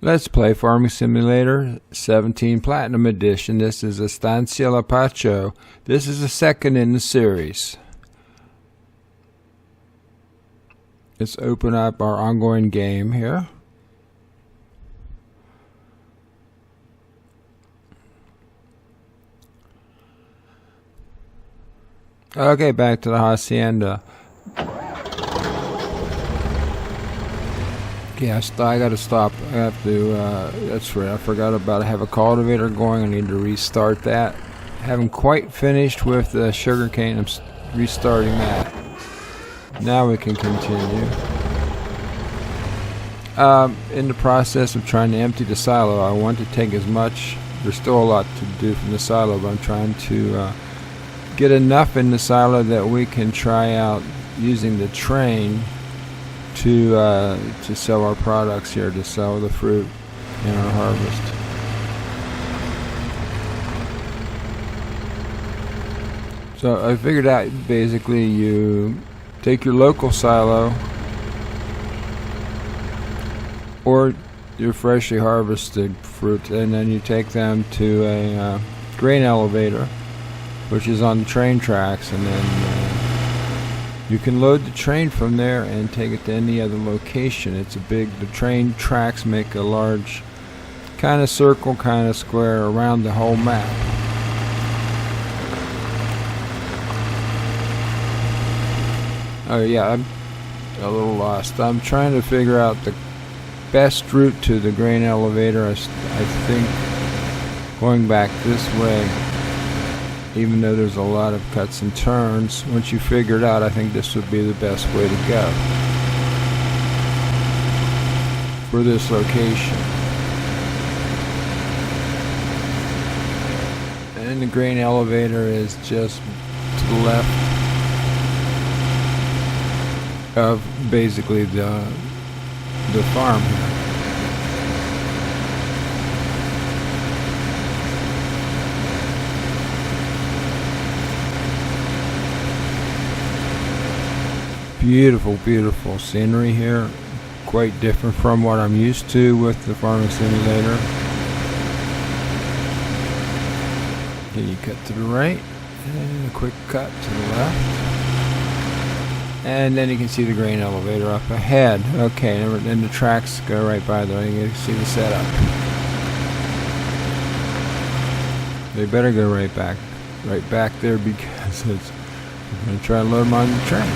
Let's play Farming Simulator 17 Platinum Edition. This is Estancia Lapacho. This is the second in the series. Let's open up our ongoing game here. Okay, back to the hacienda. Yes, I gotta stop. I have to, that's right, I forgot about it. I have a cultivator going. I need to restart that. Haven't quite finished with the sugar cane. I'm restarting that. Now we can continue. In the process of trying to empty the silo, I want to take as much. There's still a lot to do from the silo, but I'm trying to get enough in the silo that we can try out using the train to sell our products here, to sell the fruit in our harvest. So I figured out basically you take your local silo or your freshly harvested fruit, and then you take them to a grain elevator, which is on the train tracks, and then you can load the train from there and take it to any other location. The train tracks make a large kind of circle, kind of square around the whole map. Oh yeah, I'm a little lost. I'm trying to figure out the best route to the grain elevator. I think going back this way, even though there's a lot of cuts and turns, once you figure it out, I think this would be the best way to go for this location. And the grain elevator is just to the left of basically the farm here. Beautiful, beautiful scenery here. Quite different from what I'm used to with the Farming Simulator. Okay, you cut to the right, and a quick cut to the left. And then you can see the grain elevator up ahead. Okay, and the tracks go right by there. You can see the setup. They better go right back there, because I'm going to try to load them on the train.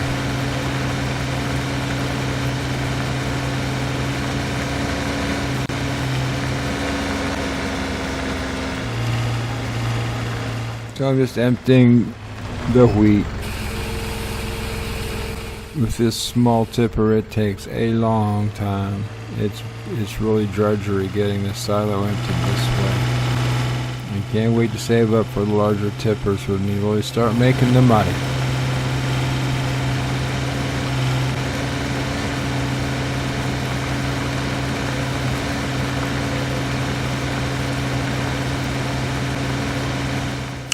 So I'm just emptying the wheat. With this small tipper, it takes a long time. It's really drudgery getting the silo emptied this way. I can't wait to save up for the larger tippers when you really start making the money.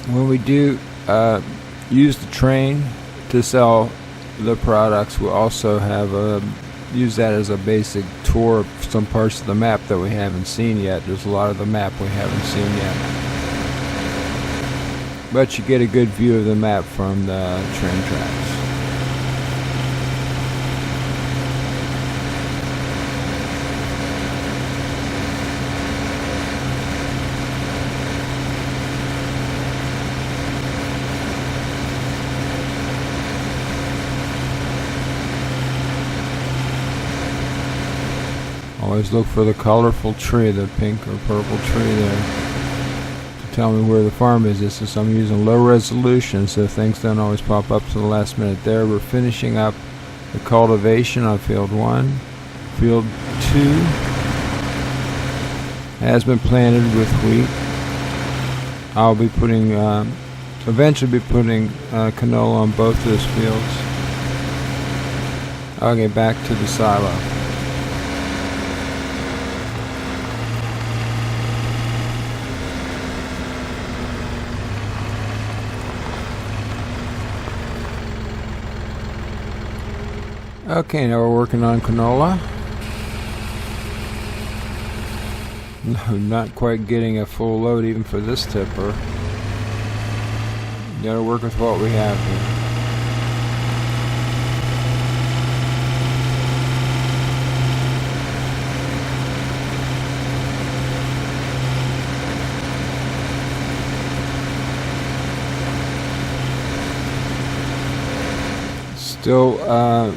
When we do use the train to sell the products, we'll also have use that as a basic tour of some parts of the map that we haven't seen yet. There's a lot of the map we haven't seen yet, but you get a good view of the map from the train tracks. Always look for the colorful tree, the pink or purple tree there, to tell me where the farm is. I'm using low resolution, so things don't always pop up to the last minute. There, we're finishing up the cultivation on field 1. Field 2 has been planted with wheat. I'll be putting, eventually be putting canola on both those fields. Okay, back to the silo. Okay, now we're working on canola. not quite getting a full load even for this tipper. Gotta work with what we have here. Still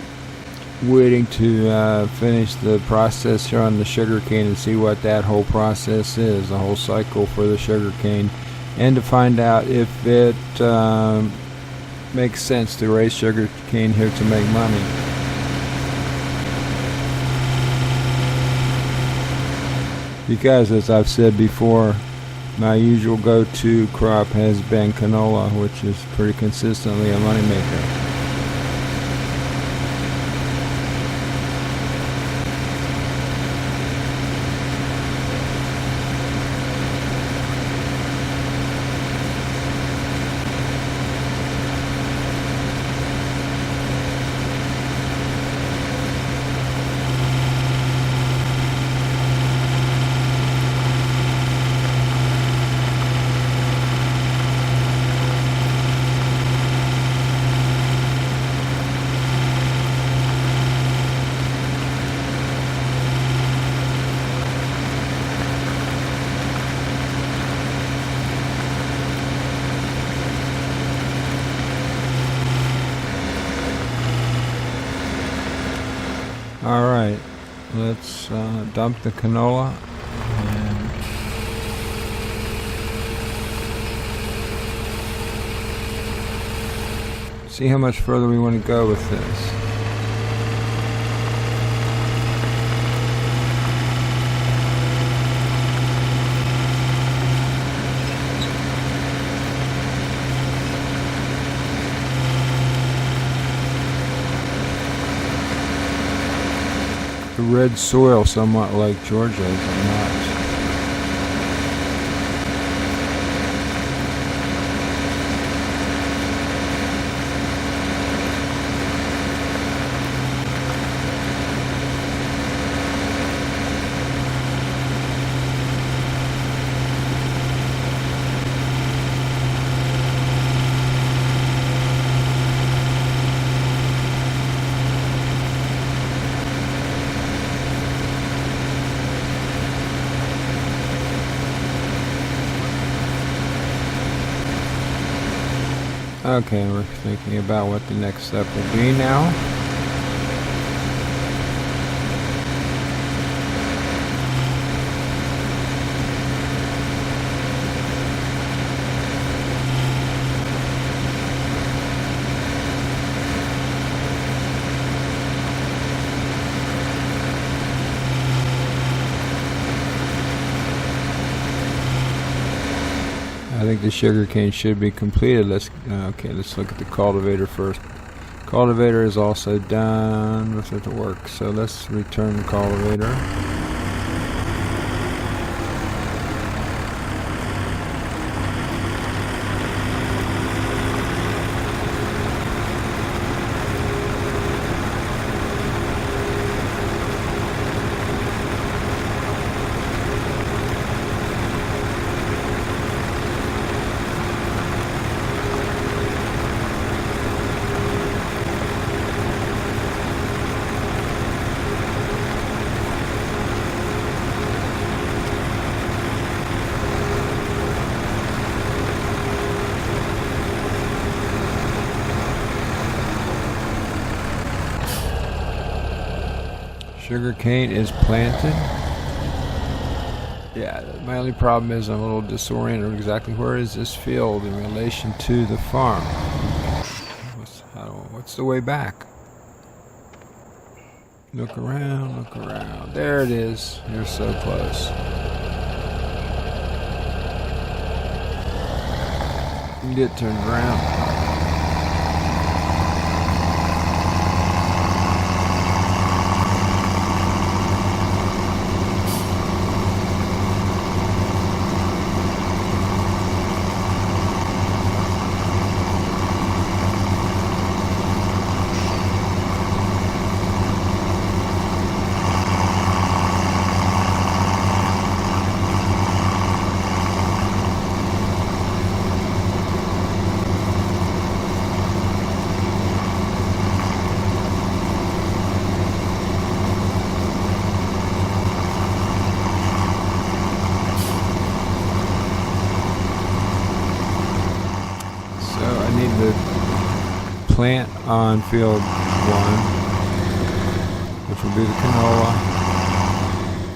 waiting to finish the process here on the sugarcane and see what that whole process is, the whole cycle for the sugarcane, and to find out if it makes sense to raise sugarcane here to make money. Because, as I've said before, my usual go-to crop has been canola, which is pretty consistently a moneymaker. Alright, let's dump the canola and see how much further we want to go with this. The red soil, somewhat like Georgia's, or not. Okay, we're thinking about what the next step will be now. I think the sugarcane should be completed. Let's look at the cultivator first. Cultivator is also done with it to work, so let's return the cultivator. Sugarcane is planted. Yeah, my only problem is I'm a little disoriented. Exactly where is this field in relation to the farm? What's the way back? Look around, look around. There it is. You're so close. You can get turned around. plant on field 1, which will be the canola.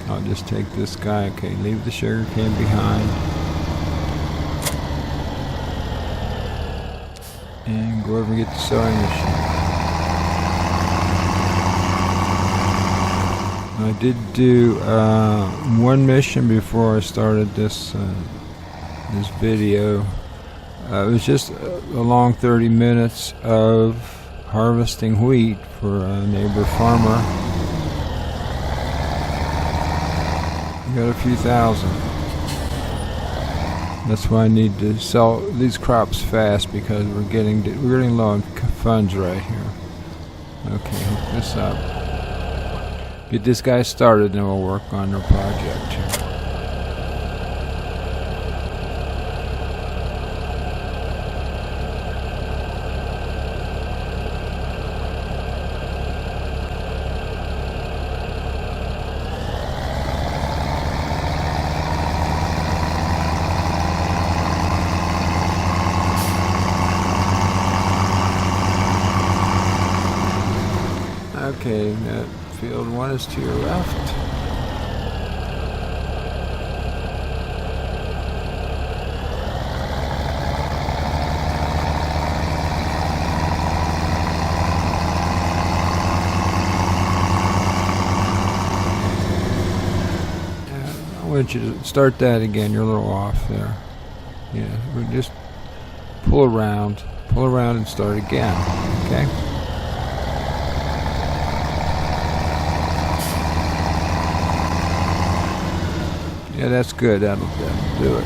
I'll just take this guy. Okay, leave the sugar cane behind. And go over and get the sewing machine. I did do one mission before I started this this video. It was just a long 30 minutes of harvesting wheat for a neighbor farmer. Got a few thousand. That's why I need to sell these crops fast, because we're getting low on funds right here. Okay, hook this up. Get this guy started, and we'll work on our project here. Okay, field 1 is to your left. I want you to start that again. You're a little off there. Yeah, we just pull around and start again. Okay. Yeah, that's good. That'll do it.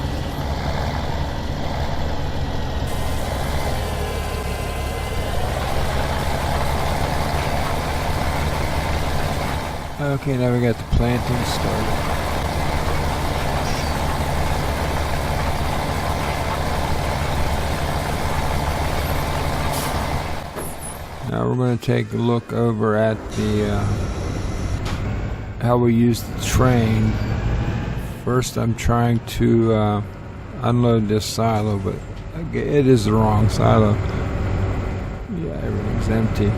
Okay, now we got the planting started. Now we're going to take a look over at the how we use the train. First, I'm trying to unload this silo, but it is the wrong silo. Yeah, everything's empty.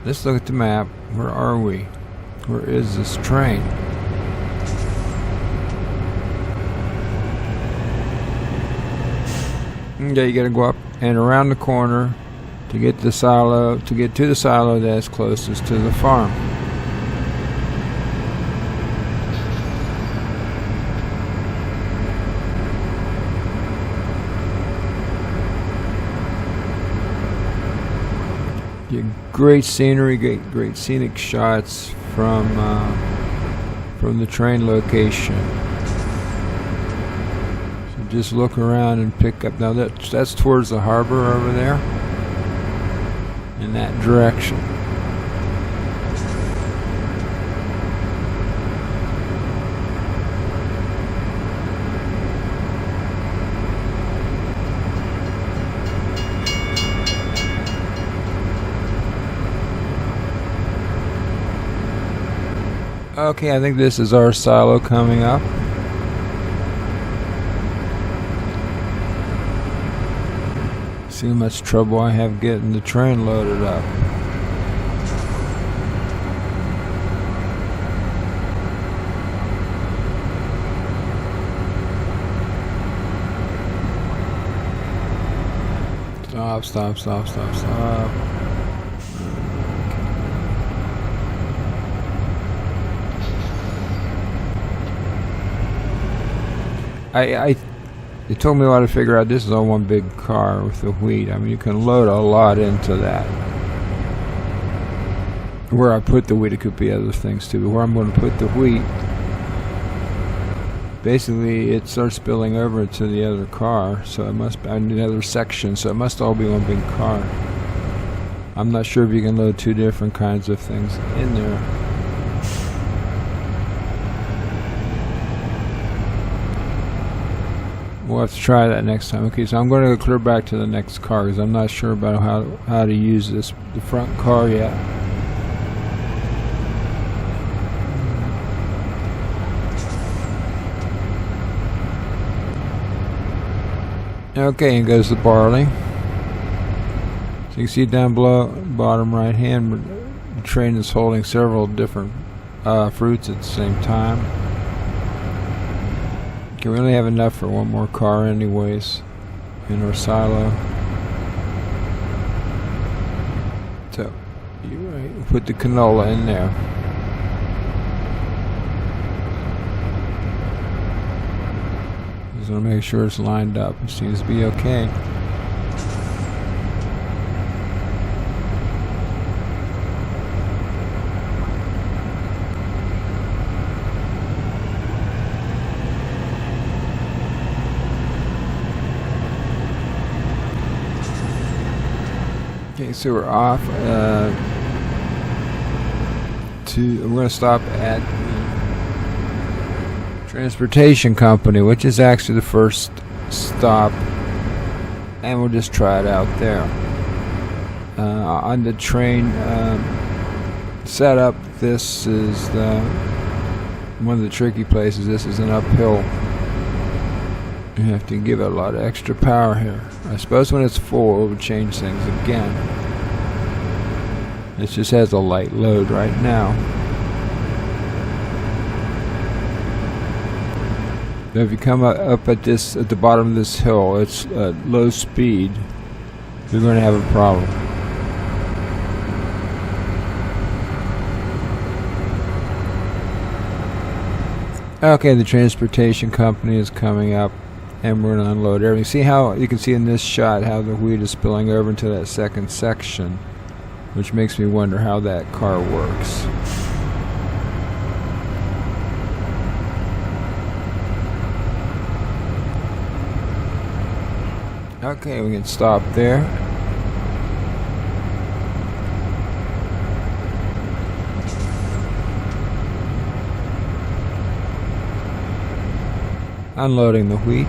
Let's look at the map. Where are we? Where is this train? Okay, you gotta go up and around the corner to get the silo, to get to the silo that's closest to the farm. Great scenery, great scenic shots from the train location. So just look around and pick up. Now that's towards the harbor over there, in that direction. Okay, I think this is our silo coming up. See how much trouble I have getting the train loaded up. Stop. They told me how to figure out this is all one big car with the wheat. I mean, you can load a lot into that. Where I put the wheat, it could be other things too, but where I'm going to put the wheat, basically it starts spilling over to the other car, so it must be another section, so it must all be one big car. I'm not sure if you can load two different kinds of things in there. We'll have to try that next time. Okay, so I'm going to go clear back to the next car because I'm not sure about how to use the front car yet. Okay, and goes the barley. So you can see down below, bottom right hand, the train is holding several different fruits at the same time. Okay, we only have enough for one more car anyways in our silo. So you put the canola in there. Just want to make sure it's lined up. It seems to be okay. Okay, so we're off we're going to stop at the transportation company, which is actually the first stop, and we'll just try it out there. On the train setup, this is one of the tricky places. This is an uphill. You have to give it a lot of extra power here. I suppose when it's full, it will change things again. It just has a light load right now. But if you come up at the bottom of this hill, it's at low speed, you're going to have a problem. Okay, the transportation company is coming up, and we're going to unload everything. See how you can see in this shot how the wheat is spilling over into that second section, which makes me wonder how that car works. Okay, we can stop there. Unloading the wheat.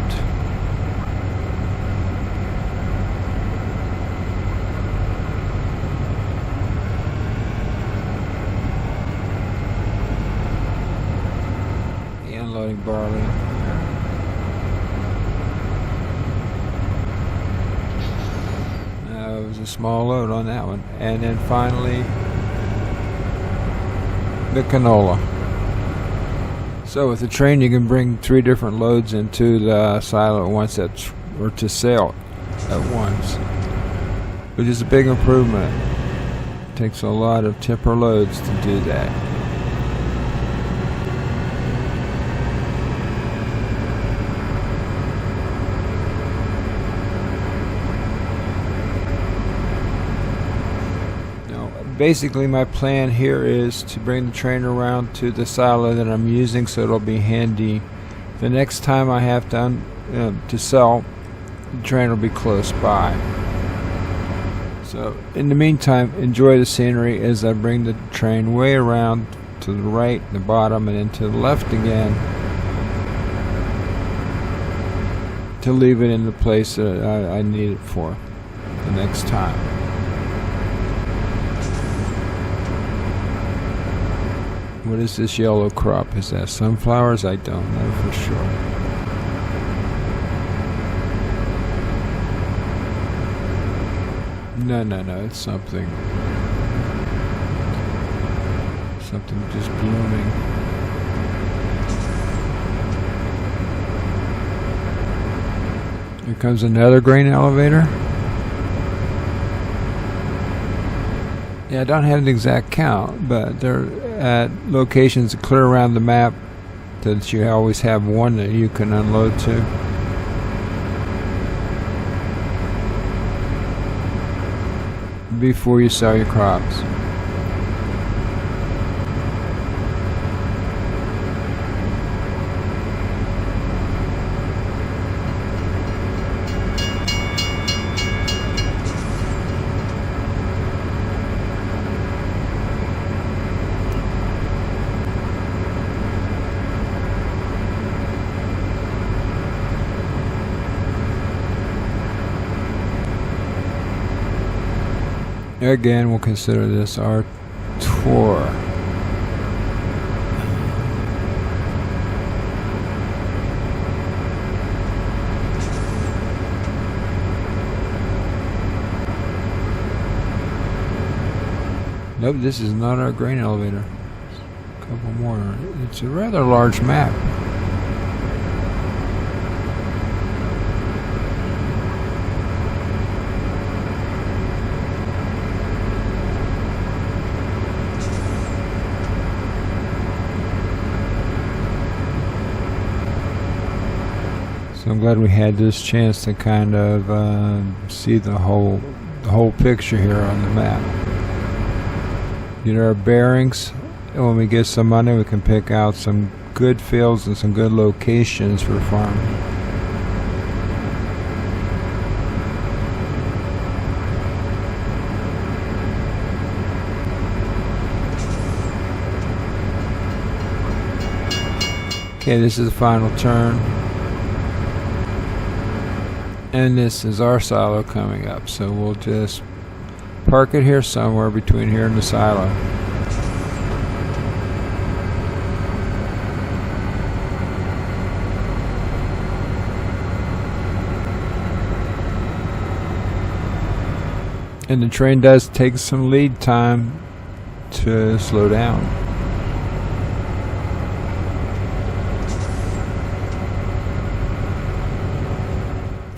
Unloading barley. It was a small load on that one. And then finally, the canola. So with the train, you can bring 3 different loads into the silo at once, or to sale at once, which is a big improvement. It takes a lot of tipper loads to do that. Basically, my plan here is to bring the train around to the silo that I'm using, so it'll be handy. The next time I have to sell, the train will be close by. So, in the meantime, enjoy the scenery as I bring the train way around to the right, the bottom, and then to the left again, to leave it in the place that I need it for the next time. What is this yellow crop? Is that sunflowers? I don't know for sure. No, it's something just blooming. Here comes another grain elevator. Yeah, I don't have an exact count, but they're at locations clear around the map that you always have one that you can unload to. Before you sell your crops. Again, we'll consider this our tour. Oh, this is not our grain elevator. A couple more. It's a rather large map. So I'm glad we had this chance to kind of see the whole picture here on the map. Get our bearings, and when we get some money we can pick out some good fields and some good locations for farming. Okay, this is the final turn. And this is our silo coming up, so we'll just park it here somewhere between here and the silo. And the train does take some lead time to slow down.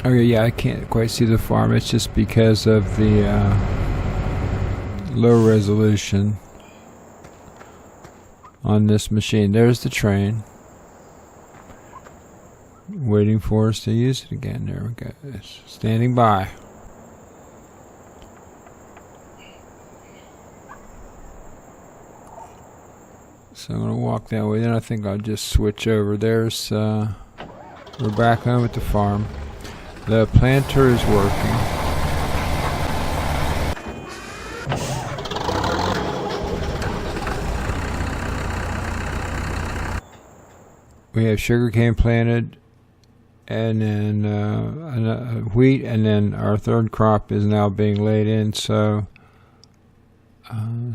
Okay, yeah, I can't quite see the farm. It's just because of the low resolution on this machine. There's the train. Waiting for us to use it again. There we go. It's standing by. So I'm going to walk that way. Then I think I'll just switch over. There's, we're back home at the farm. The planter is working. We have sugarcane planted, and then wheat, and then our third crop is now being laid in. So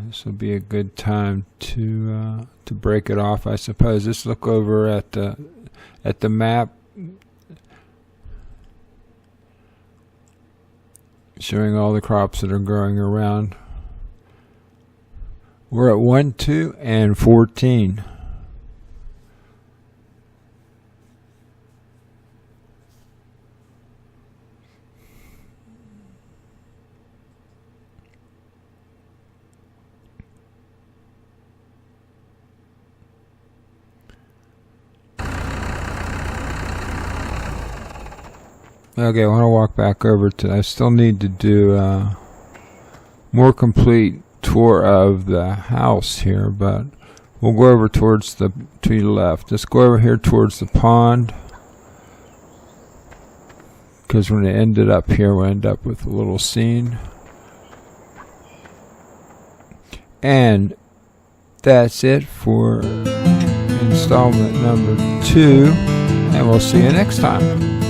this will be a good time to break it off, I suppose. Let's look over at the map, showing all the crops that are growing around. We're at 1, 2, and 14. Okay, I want to walk back over to, I still need to do a more complete tour of the house here, but we'll go over towards to the left. Let's go over here towards the pond, because when it ended up here, we'll end up with a little scene. And that's it for installment number 2, and we'll see you next time.